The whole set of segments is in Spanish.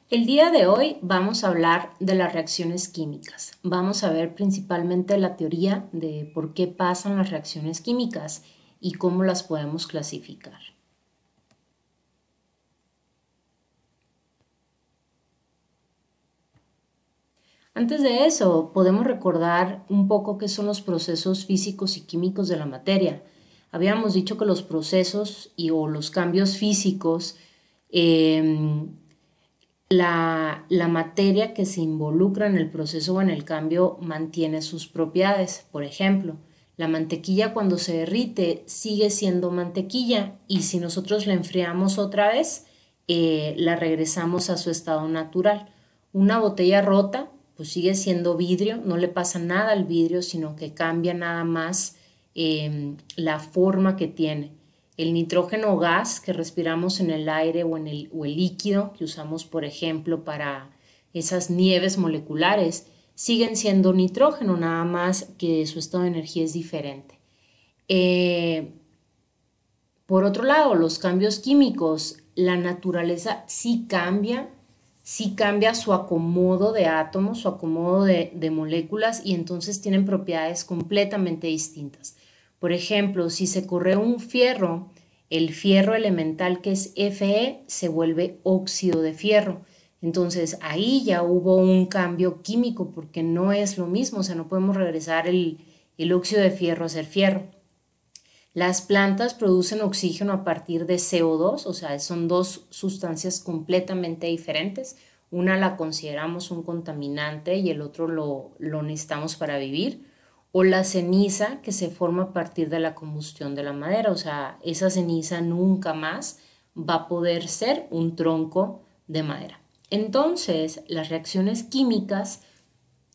El día de hoy vamos a hablar de las reacciones químicas. Vamos a ver principalmente la teoría de por qué pasan las reacciones químicas y cómo las podemos clasificar. Antes de eso, podemos recordar un poco qué son los procesos físicos y químicos de la materia. Habíamos dicho que los procesos o los cambios físicos eh, la materia que se involucra en el proceso o en el cambio mantiene sus propiedades. Por ejemplo, la mantequilla cuando se derrite sigue siendo mantequilla y si nosotros la enfriamos otra vez, la regresamos a su estado natural. Una botella rota pues sigue siendo vidrio, no le pasa nada al vidrio, sino que cambia nada más la forma que tiene. El nitrógeno gas que respiramos en el aire o el líquido que usamos, por ejemplo, para esas nieves moleculares, siguen siendo nitrógeno, nada más que su estado de energía es diferente. Por otro lado, los cambios químicos, la naturaleza sí cambia su acomodo de átomos, su acomodo de moléculas y entonces tienen propiedades completamente distintas. Por ejemplo, si se corre un fierro, el fierro elemental que es Fe se vuelve óxido de fierro. Entonces ahí ya hubo un cambio químico porque no es lo mismo, o sea, no podemos regresar el óxido de fierro a ser fierro. Las plantas producen oxígeno a partir de CO2, o sea, son dos sustancias completamente diferentes. Una la consideramos un contaminante y el otro lo necesitamos para vivir. O la ceniza que se forma a partir de la combustión de la madera, o sea, esa ceniza nunca más va a poder ser un tronco de madera. Entonces, las reacciones químicas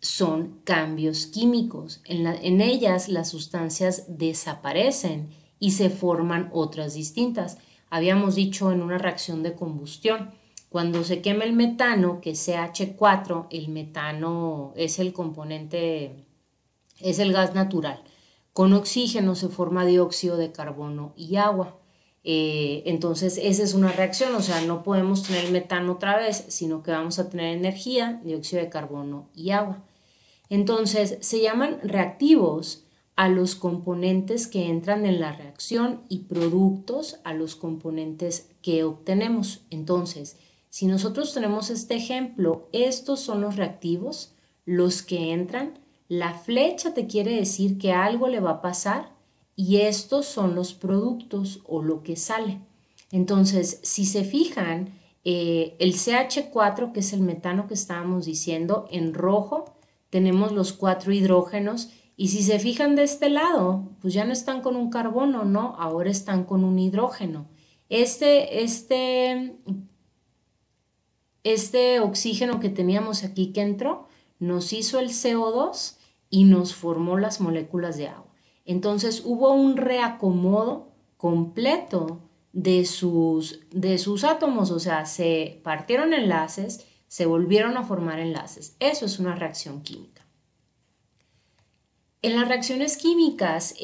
son cambios químicos. En ellas las sustancias desaparecen y se forman otras distintas. Habíamos dicho en una reacción de combustión, cuando se quema el metano, que es CH4, el metano es el componente, es el gas natural. Con oxígeno se forma dióxido de carbono y agua. Entonces esa es una reacción, o sea, no podemos tener metano otra vez, sino que vamos a tener energía, dióxido de carbono y agua. Entonces, se llaman reactivos a los componentes que entran en la reacción y productos a los componentes que obtenemos. Entonces, si nosotros tenemos este ejemplo, estos son los reactivos, los que entran. La flecha te quiere decir que algo le va a pasar y estos son los productos o lo que sale. Entonces, si se fijan, el CH4, que es el metano que estábamos diciendo, en rojo, tenemos los 4 hidrógenos y si se fijan de este lado, pues ya no están con un carbono, ¿no? Ahora están con un hidrógeno. Este oxígeno que teníamos aquí que entró nos hizo el CO2 y nos formó las moléculas de agua. Entonces hubo un reacomodo completo de sus átomos, o sea, se partieron enlaces, se volvieron a formar enlaces. Eso es una reacción química. En las reacciones químicas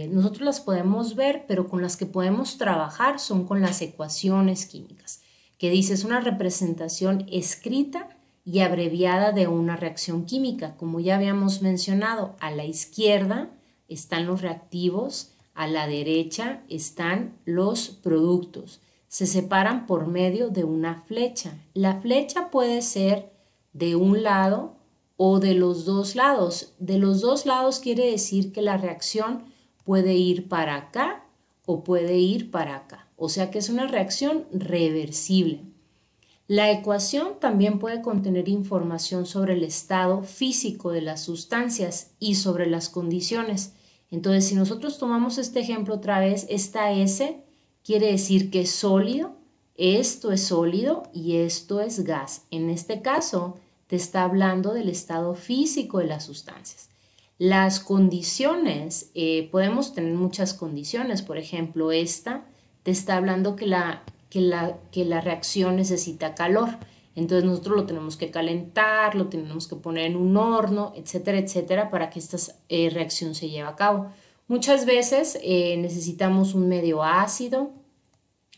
nosotros las podemos ver, pero con las que podemos trabajar son con las ecuaciones químicas, que dice es una representación escrita y abreviada de una reacción química. Como ya habíamos mencionado, a la izquierda están los reactivos, a la derecha están los productos. Se separan por medio de una flecha. La flecha puede ser de un lado o de los dos lados. De los dos lados quiere decir que la reacción puede ir para acá o puede ir para acá. O sea que es una reacción reversible. La ecuación también puede contener información sobre el estado físico de las sustancias y sobre las condiciones. Entonces, si nosotros tomamos este ejemplo otra vez, esta S quiere decir que es sólido, esto es sólido y esto es gas. En este caso, te está hablando del estado físico de las sustancias. Las condiciones, podemos tener muchas condiciones, por ejemplo, esta te está hablando que la reacción necesita calor, entonces nosotros lo tenemos que calentar, lo tenemos que poner en un horno, etcétera, etcétera, para que esta reacción se lleve a cabo. Muchas veces necesitamos un medio ácido,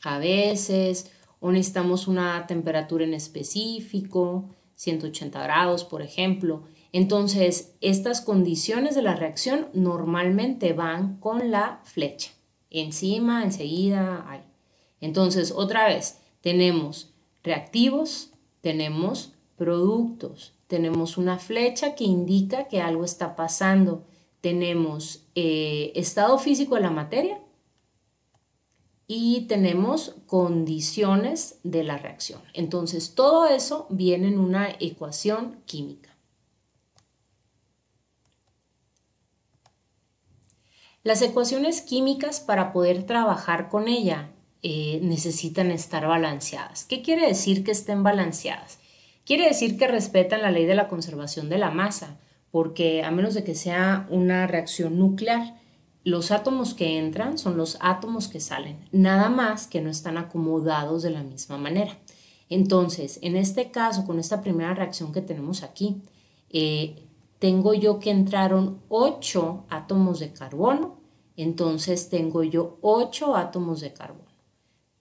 a veces, o necesitamos una temperatura en específico, 180 grados, por ejemplo. Entonces, estas condiciones de la reacción normalmente van con la flecha. Encima, enseguida, ahí. Entonces, otra vez, tenemos reactivos, tenemos productos, tenemos una flecha que indica que algo está pasando, tenemos estado físico de la materia y tenemos condiciones de la reacción. Entonces, todo eso viene en una ecuación química. Las ecuaciones químicas, para poder trabajar con ella, necesitan estar balanceadas. ¿Qué quiere decir que estén balanceadas? Quiere decir que respetan la ley de la conservación de la masa, porque a menos de que sea una reacción nuclear, los átomos que entran son los átomos que salen, nada más que no están acomodados de la misma manera. Entonces, en este caso, con esta primera reacción que tenemos aquí, tengo yo que entraron 8 átomos de carbono, entonces tengo yo 8 átomos de carbono.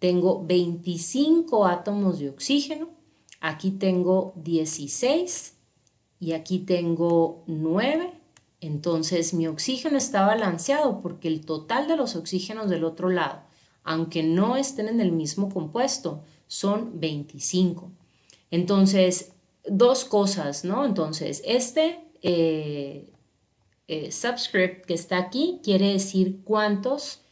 Tengo 25 átomos de oxígeno, aquí tengo 16 y aquí tengo 9. Entonces mi oxígeno está balanceado porque el total de los oxígenos del otro lado, aunque no estén en el mismo compuesto, son 25. Entonces, dos cosas, ¿no? Entonces, subscript que está aquí quiere decir cuántos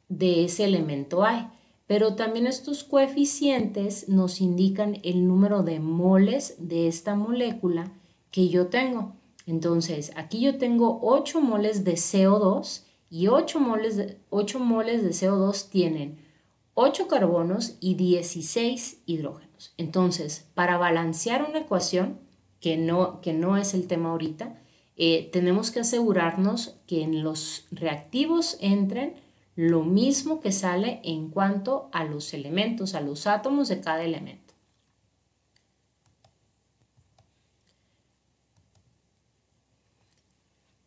de ese elemento hay, pero también estos coeficientes nos indican el número de moles de esta molécula que yo tengo. Entonces, aquí yo tengo 8 moles de CO2 y 8 moles de CO2 tienen 8 carbonos y 16 hidrógenos. Entonces, para balancear una ecuación, que no es el tema ahorita, tenemos que asegurarnos que en los reactivos entren lo mismo que sale en cuanto a los elementos, a los átomos de cada elemento.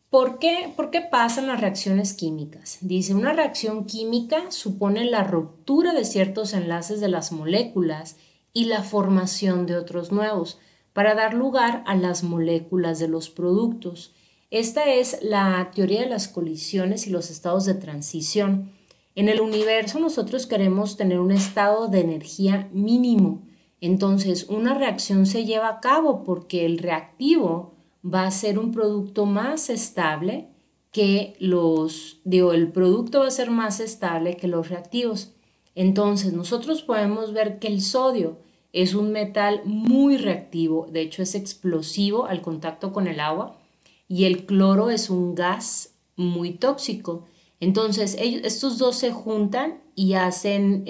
¿Por qué pasan las reacciones químicas? Dice, una reacción química supone la ruptura de ciertos enlaces de las moléculas y la formación de otros nuevos para dar lugar a las moléculas de los productos. Esta es la teoría de las colisiones y los estados de transición. En el universo nosotros queremos tener un estado de energía mínimo. Entonces, una reacción se lleva a cabo porque el reactivo va a ser un producto más estable que el producto va a ser más estable que los reactivos. Entonces, nosotros podemos ver que el sodio es un metal muy reactivo, de hecho es explosivo al contacto con el agua, y el cloro es un gas muy tóxico. Entonces, estos dos se juntan y hacen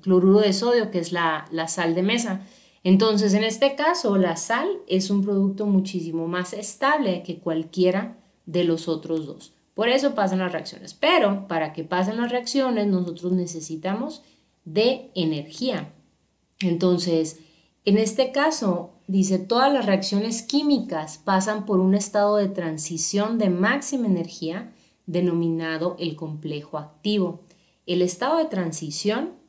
cloruro de sodio, que es la sal de mesa. Entonces, en este caso, la sal es un producto muchísimo más estable que cualquiera de los otros dos. Por eso pasan las reacciones. Pero para que pasen las reacciones, nosotros necesitamos de energía. Entonces, en este caso, dice, todas las reacciones químicas pasan por un estado de transición de máxima energía denominado el complejo activo. El estado de transición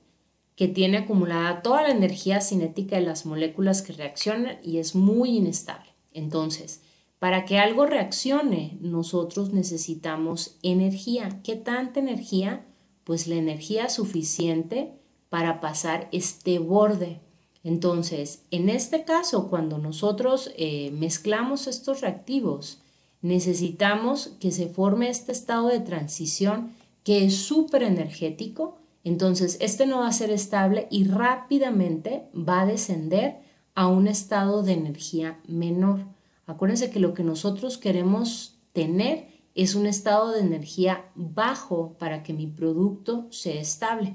que tiene acumulada toda la energía cinética de las moléculas que reaccionan y es muy inestable. Entonces, para que algo reaccione, nosotros necesitamos energía. ¿Qué tanta energía? Pues la energía suficiente para pasar este borde. Entonces, en este caso, cuando nosotros mezclamos estos reactivos, necesitamos que se forme este estado de transición que es súper energético. Entonces, este no va a ser estable y rápidamente va a descender a un estado de energía menor. Acuérdense que lo que nosotros queremos tener es un estado de energía bajo para que mi producto sea estable.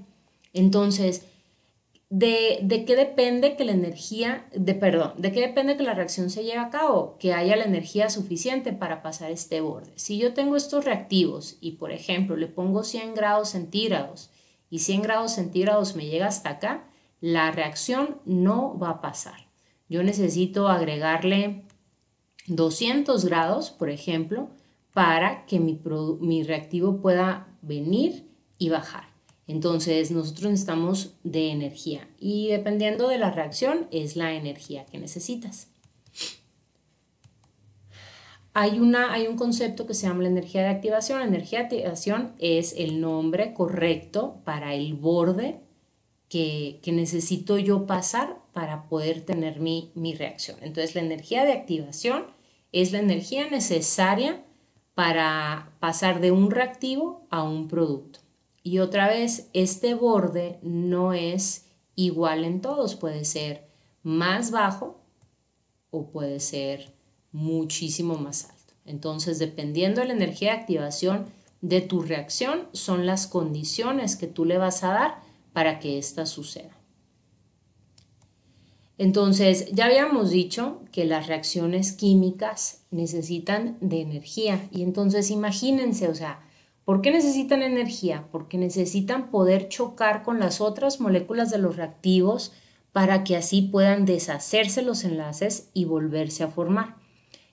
Entonces, ¿de qué depende que de qué depende que la reacción se lleve a cabo? Que haya la energía suficiente para pasar este borde. Si yo tengo estos reactivos y, por ejemplo, le pongo 100 grados centígrados y 100 grados centígrados me llega hasta acá, la reacción no va a pasar. Yo necesito agregarle 200 grados, por ejemplo, para que mi reactivo pueda venir y bajar. Entonces nosotros necesitamos de energía y dependiendo de la reacción es la energía que necesitas. Hay un concepto que se llama la energía de activación. La energía de activación es el nombre correcto para el borde que necesito yo pasar para poder tener mi reacción. Entonces la energía de activación es la energía necesaria para pasar de un reactivo a un producto. Y otra vez, este borde no es igual en todos, puede ser más bajo o puede ser muchísimo más alto. Entonces, dependiendo de la energía de activación de tu reacción, son las condiciones que tú le vas a dar para que ésta suceda. Entonces, ya habíamos dicho que las reacciones químicas necesitan de energía. Y entonces, imagínense, o sea, ¿por qué necesitan energía? Porque necesitan poder chocar con las otras moléculas de los reactivos para que así puedan deshacerse los enlaces y volverse a formar.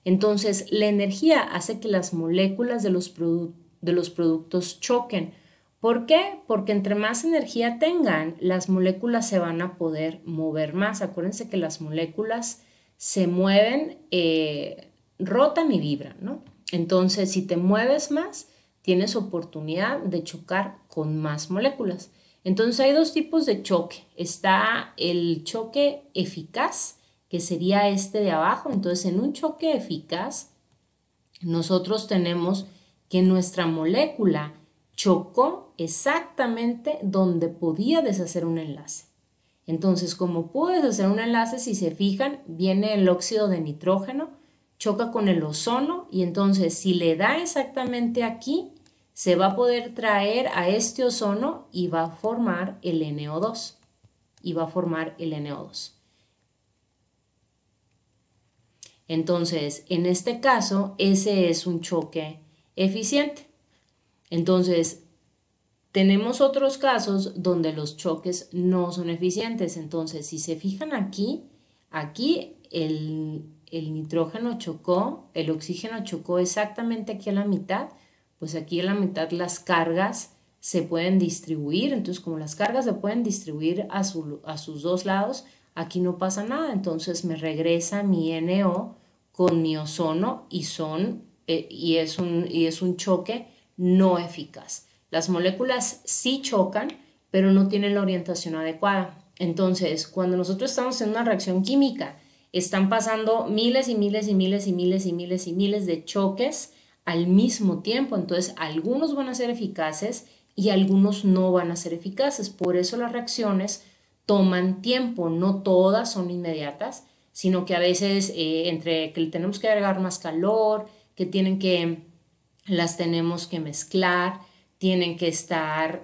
Entonces, la energía hace que las moléculas de los productos choquen. ¿Por qué? Porque entre más energía tengan, las moléculas se van a poder mover más. Acuérdense que las moléculas se mueven, rotan y vibran, ¿no? Entonces, si te mueves más, tienes oportunidad de chocar con más moléculas. Entonces, hay dos tipos de choque. Está el choque eficaz, que sería este de abajo. Entonces, en un choque eficaz, nosotros tenemos que nuestra molécula chocó exactamente donde podía deshacer un enlace. Entonces, como pudo deshacer un enlace, si se fijan, viene el óxido de nitrógeno, choca con el ozono y entonces si le da exactamente aquí, se va a poder traer a este ozono y va a formar el NO2. Entonces, en este caso, ese es un choque eficiente. Entonces, tenemos otros casos donde los choques no son eficientes. Entonces, si se fijan aquí el nitrógeno chocó, el oxígeno chocó exactamente aquí a la mitad, pues aquí a la mitad las cargas se pueden distribuir. Entonces, como las cargas se pueden distribuir a sus dos lados, aquí no pasa nada. Entonces, me regresa mi NO con mi ozono y es un choque no eficaz. Las moléculas sí chocan, pero no tienen la orientación adecuada. Entonces, cuando nosotros estamos en una reacción química, están pasando miles y miles y miles y miles y miles y miles de choques al mismo tiempo. Entonces, algunos van a ser eficaces y algunos no van a ser eficaces. Por eso las reacciones toman tiempo, no todas son inmediatas, sino que a veces entre que le tenemos que agregar más calor, las tenemos que mezclar, tienen que estar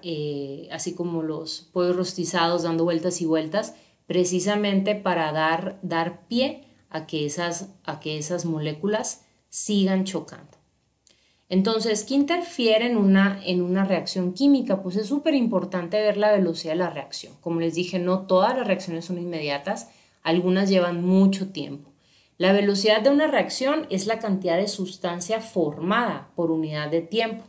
así como los pollos rostizados dando vueltas y vueltas, precisamente para dar pie a que esas moléculas sigan chocando. Entonces, ¿qué interfiere en una reacción química? Pues es súper importante ver la velocidad de la reacción. Como les dije, no todas las reacciones son inmediatas, algunas llevan mucho tiempo. La velocidad de una reacción es la cantidad de sustancia formada por unidad de tiempo.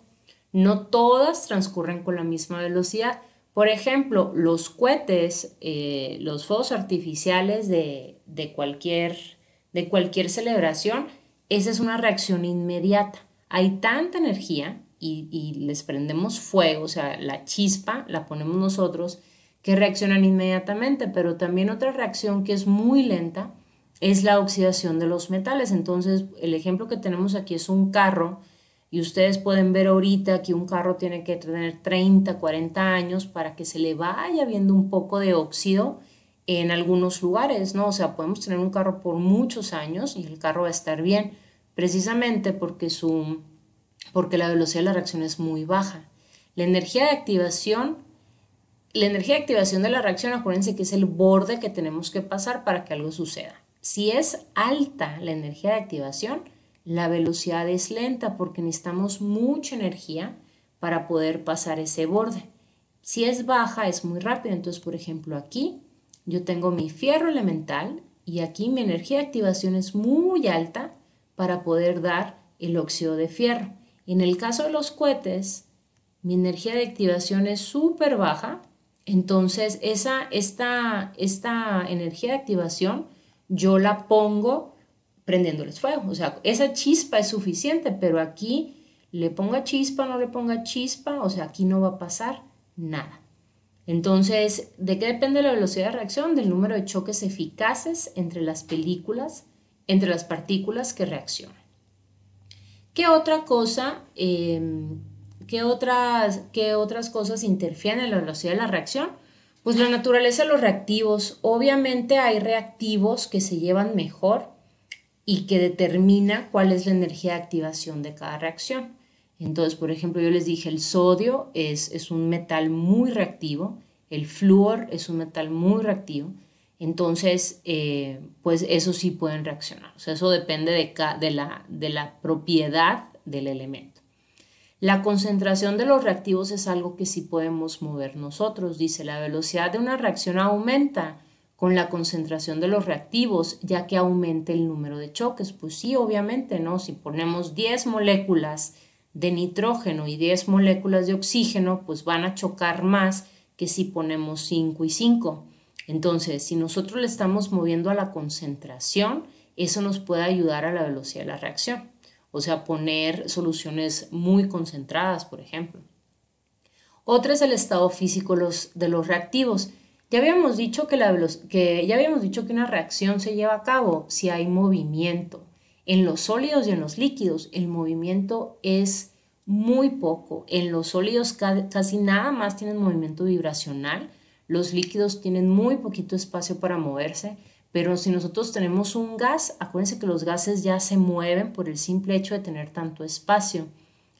No todas transcurren con la misma velocidad. Por ejemplo, los cohetes, los fuegos artificiales de cualquier celebración, esa es una reacción inmediata. Hay tanta energía y les prendemos fuego, o sea, la chispa la ponemos nosotros, que reaccionan inmediatamente, pero también otra reacción que es muy lenta es la oxidación de los metales. Entonces, el ejemplo que tenemos aquí es un carro y ustedes pueden ver ahorita que un carro tiene que tener 30, 40 años para que se le vaya viendo un poco de óxido en algunos lugares, ¿no? O sea, podemos tener un carro por muchos años y el carro va a estar bien, precisamente porque la velocidad de la reacción es muy baja. La energía de activación de la reacción, acuérdense que es el borde que tenemos que pasar para que algo suceda. Si es alta la energía de activación, la velocidad es lenta porque necesitamos mucha energía para poder pasar ese borde. Si es baja, es muy rápido. Entonces, por ejemplo, aquí yo tengo mi fierro elemental y aquí mi energía de activación es muy alta para poder dar el óxido de fierro. En el caso de los cohetes, mi energía de activación es súper baja, entonces esta energía de activación yo la pongo prendiéndoles fuego. O sea, esa chispa es suficiente, pero aquí le ponga chispa, no le ponga chispa, o sea, aquí no va a pasar nada. Entonces, ¿de qué depende la velocidad de reacción? Del número de choques eficaces entre las partículas que reaccionan. ¿Qué otra cosa, qué otras cosas interfieren en la velocidad de la reacción? Pues la naturaleza de los reactivos. Obviamente hay reactivos que se llevan mejor y que determina cuál es la energía de activación de cada reacción. Entonces, por ejemplo, yo les dije, el sodio es un metal muy reactivo, el flúor es un metal muy reactivo, entonces, pues eso sí pueden reaccionar. O sea, eso depende de la propiedad del elemento. La concentración de los reactivos es algo que sí podemos mover nosotros. Dice, la velocidad de una reacción aumenta con la concentración de los reactivos, ya que aumente el número de choques. Pues sí, obviamente, ¿no? Si ponemos 10 moléculas de nitrógeno y 10 moléculas de oxígeno, pues van a chocar más que si ponemos 5 y 5. Entonces, si nosotros le estamos moviendo a la concentración, eso nos puede ayudar a la velocidad de la reacción. O sea, poner soluciones muy concentradas, por ejemplo. Otra es el estado físico de los reactivos. Ya habíamos dicho que una reacción se lleva a cabo si hay movimiento. En los sólidos y en los líquidos el movimiento es muy poco. En los sólidos casi nada más tienen movimiento vibracional. Los líquidos tienen muy poquito espacio para moverse. Pero si nosotros tenemos un gas, acuérdense que los gases ya se mueven por el simple hecho de tener tanto espacio.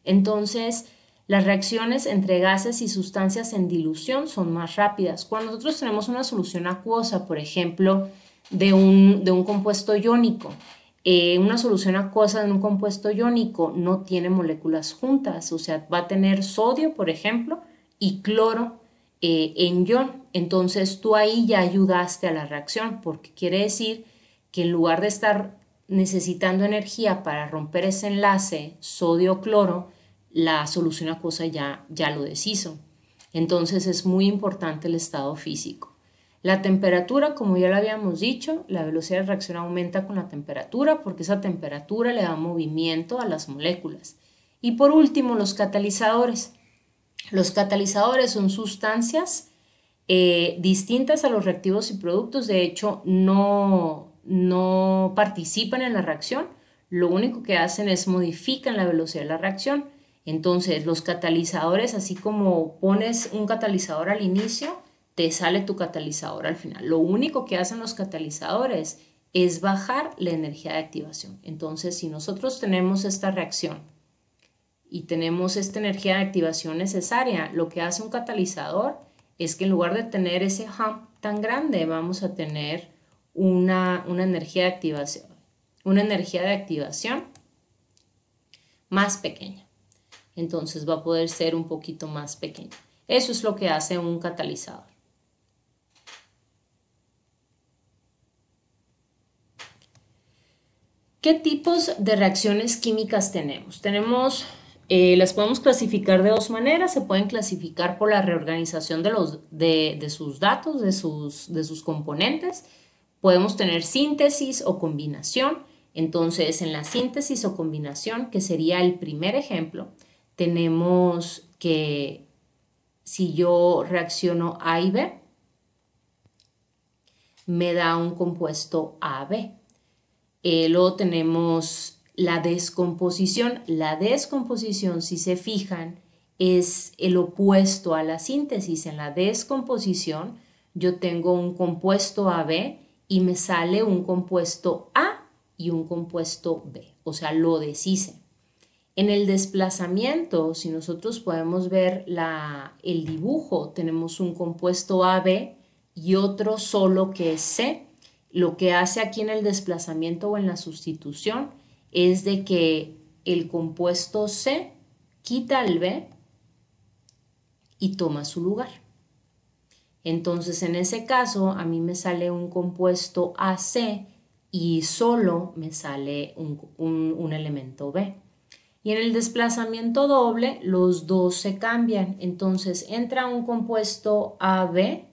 Entonces, las reacciones entre gases y sustancias en dilución son más rápidas. Cuando nosotros tenemos una solución acuosa, por ejemplo, de un compuesto iónico, una solución acuosa de un compuesto iónico no tiene moléculas juntas, o sea, va a tener sodio, por ejemplo, y cloro en ion. Entonces tú ahí ya ayudaste a la reacción, porque quiere decir que en lugar de estar necesitando energía para romper ese enlace sodio-cloro, la solución acuosa ya lo deshizo. Entonces es muy importante el estado físico. La temperatura, como ya lo habíamos dicho, la velocidad de reacción aumenta con la temperatura porque esa temperatura le da movimiento a las moléculas. Y por último, los catalizadores. Los catalizadores son sustancias distintas a los reactivos y productos. De hecho, no participan en la reacción. Lo único que hacen es modifican la velocidad de la reacción. Entonces, los catalizadores, así como pones un catalizador al inicio, te sale tu catalizador al final. Lo único que hacen los catalizadores es bajar la energía de activación. Entonces, si nosotros tenemos esta reacción y tenemos esta energía de activación necesaria, lo que hace un catalizador es que en lugar de tener ese hump tan grande, vamos a tener una energía de activación más pequeña. Entonces va a poder ser un poquito más pequeña. Eso es lo que hace un catalizador. ¿Qué tipos de reacciones químicas tenemos? Las podemos clasificar de dos maneras. Se pueden clasificar por la reorganización de sus datos, de sus componentes. Podemos tener síntesis o combinación. Entonces, en la síntesis o combinación, que sería el primer ejemplo, tenemos que si yo reacciono A y B, me da un compuesto AB. Luego tenemos la descomposición. La descomposición, si se fijan, es el opuesto a la síntesis. En la descomposición yo tengo un compuesto AB y me sale un compuesto A y un compuesto B, o sea, lo deshice. En el desplazamiento, si nosotros podemos ver el dibujo, tenemos un compuesto AB y otro solo que es C. Lo que hace aquí en el desplazamiento o en la sustitución es de que el compuesto C quita el B y toma su lugar. Entonces, en ese caso, a mí me sale un compuesto AC y solo me sale un elemento B. Y en el desplazamiento doble, los dos se cambian. Entonces entra un compuesto AB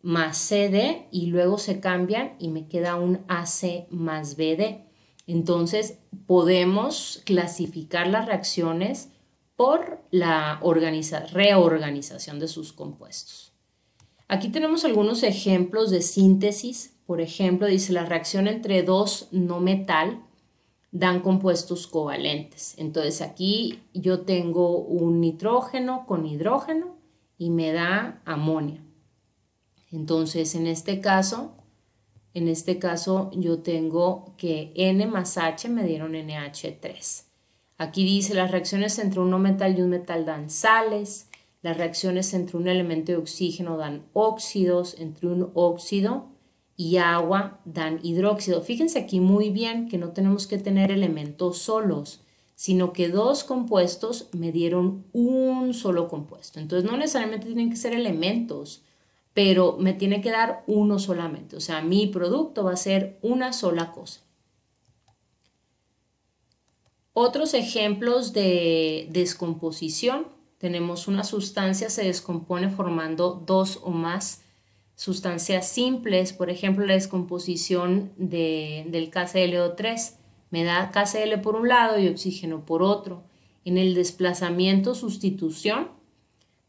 más CD y luego se cambian y me queda un AC más BD. Entonces podemos clasificar las reacciones por la reorganización de sus compuestos. Aquí tenemos algunos ejemplos de síntesis. Por ejemplo, dice la reacción entre dos no metal dan compuestos covalentes. Entonces aquí yo tengo un nitrógeno con hidrógeno y me da amonio. Entonces en este caso yo tengo que N más H me dieron NH3. Aquí dice las reacciones entre un no metal y un metal dan sales, las reacciones entre un elemento de oxígeno dan óxidos, entre un óxido y agua dan hidróxido. Fíjense aquí muy bien que no tenemos que tener elementos solos, sino que dos compuestos me dieron un solo compuesto. Entonces no necesariamente tienen que ser elementos, pero me tiene que dar uno solamente. O sea, mi producto va a ser una sola cosa. Otros ejemplos de descomposición. Tenemos una sustancia se descompone formando dos o más sustancias simples. Por ejemplo, la descomposición del KClO3 me da KCl por un lado y oxígeno por otro. En el desplazamiento sustitución,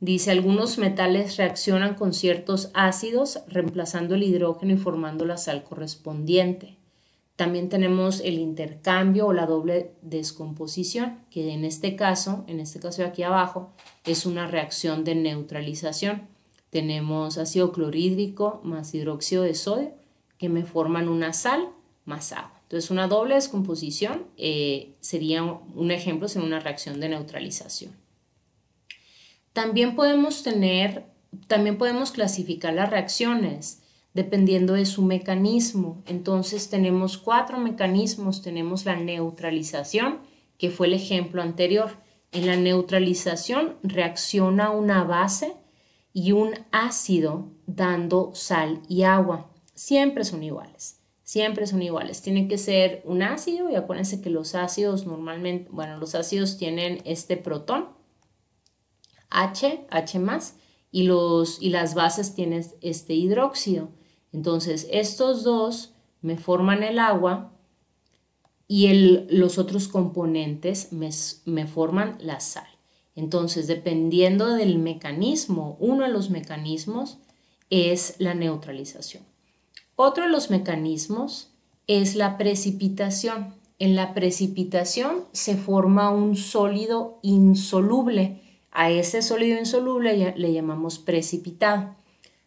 dice algunos metales reaccionan con ciertos ácidos reemplazando el hidrógeno y formando la sal correspondiente. También tenemos el intercambio o la doble descomposición, que en este caso de aquí abajo, es una reacción de neutralización. Tenemos ácido clorhídrico más hidróxido de sodio que me forman una sal más agua. Entonces una doble descomposición sería un ejemplo, sería una reacción de neutralización. También podemos clasificar las reacciones dependiendo de su mecanismo. Entonces tenemos 4 mecanismos. Tenemos la neutralización, que fue el ejemplo anterior. En la neutralización reacciona una base y un ácido dando sal y agua. Siempre son iguales. Siempre son iguales. Tiene que ser un ácido y acuérdense que los ácidos normalmente, los ácidos tienen este protón, H más, y las bases tienen este hidróxido. Entonces estos dos me forman el agua y los otros componentes me forman la sal. Entonces, dependiendo del mecanismo, uno de los mecanismos es la neutralización. Otro de los mecanismos es la precipitación. En la precipitación se forma un sólido insoluble. A ese sólido insoluble le llamamos precipitado.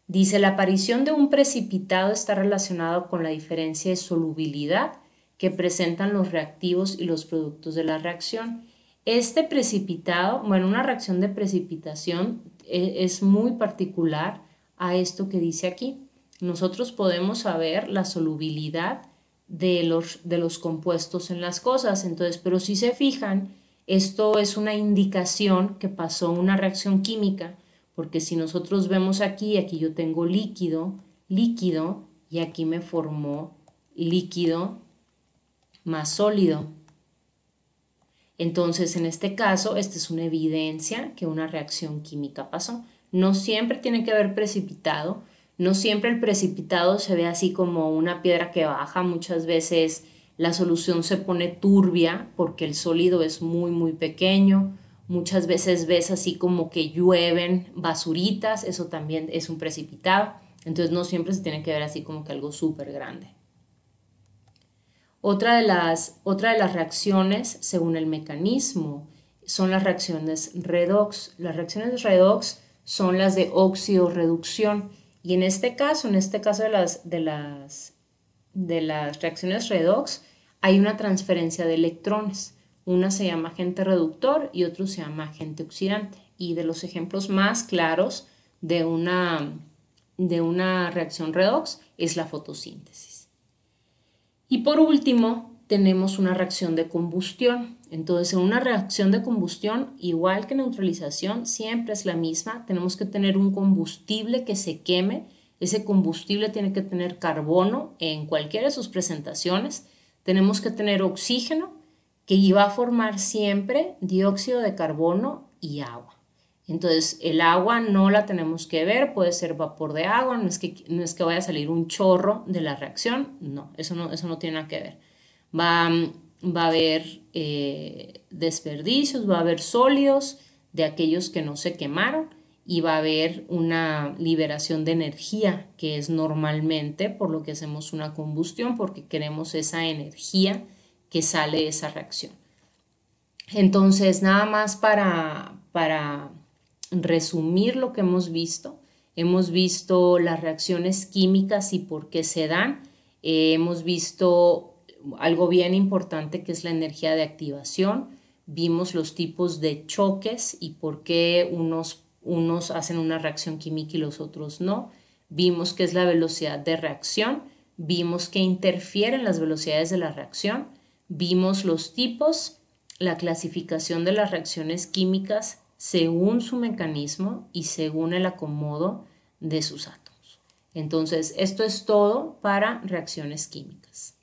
Dice, la aparición de un precipitado está relacionado con la diferencia de solubilidad que presentan los reactivos y los productos de la reacción. Este precipitado, una reacción de precipitación es muy particular a esto que dice aquí. Nosotros podemos saber la solubilidad de los compuestos en las cosas, entonces, pero si se fijan, esto es una indicación que pasó una reacción química, porque si nosotros vemos aquí yo tengo líquido, y aquí me formó líquido más sólido. Entonces, en este caso, esta es una evidencia que una reacción química pasó. No siempre tiene que haber precipitado, no siempre el precipitado se ve así como una piedra que baja, muchas veces la solución se pone turbia porque el sólido es muy, muy pequeño. Muchas veces ves así como que llueven basuritas, eso también es un precipitado. Entonces no siempre se tiene que ver así como que algo súper grande. Otra de las reacciones, según el mecanismo, son las reacciones redox. Las reacciones redox son las de óxido-reducción. Y en este caso de las reacciones redox, hay una transferencia de electrones. Una se llama agente reductor y otro se llama agente oxidante. Y de los ejemplos más claros de una reacción redox es la fotosíntesis. Y por último, tenemos una reacción de combustión. Entonces, en una reacción de combustión, igual que neutralización, siempre es la misma. Tenemos que tener un combustible que se queme. Ese combustible tiene que tener carbono en cualquiera de sus presentaciones. Tenemos que tener oxígeno que iba a formar siempre dióxido de carbono y agua. Entonces, el agua no la tenemos que ver, puede ser vapor de agua, no es que vaya a salir un chorro de la reacción, no, eso no tiene nada que ver. Va, va a haber desperdicios, va a haber sólidos de aquellos que no se quemaron y va a haber una liberación de energía, que es normalmente por lo que hacemos una combustión, porque queremos esa energía que sale de esa reacción. Entonces, nada más para resumir lo que hemos visto las reacciones químicas y por qué se dan, hemos visto algo bien importante que es la energía de activación, vimos los tipos de choques y por qué unos hacen una reacción química y los otros no, vimos qué es la velocidad de reacción, vimos que interfieren las velocidades de la reacción, vimos los tipos, la clasificación de las reacciones químicas según su mecanismo y según el acomodo de sus átomos. Entonces, esto es todo para reacciones químicas.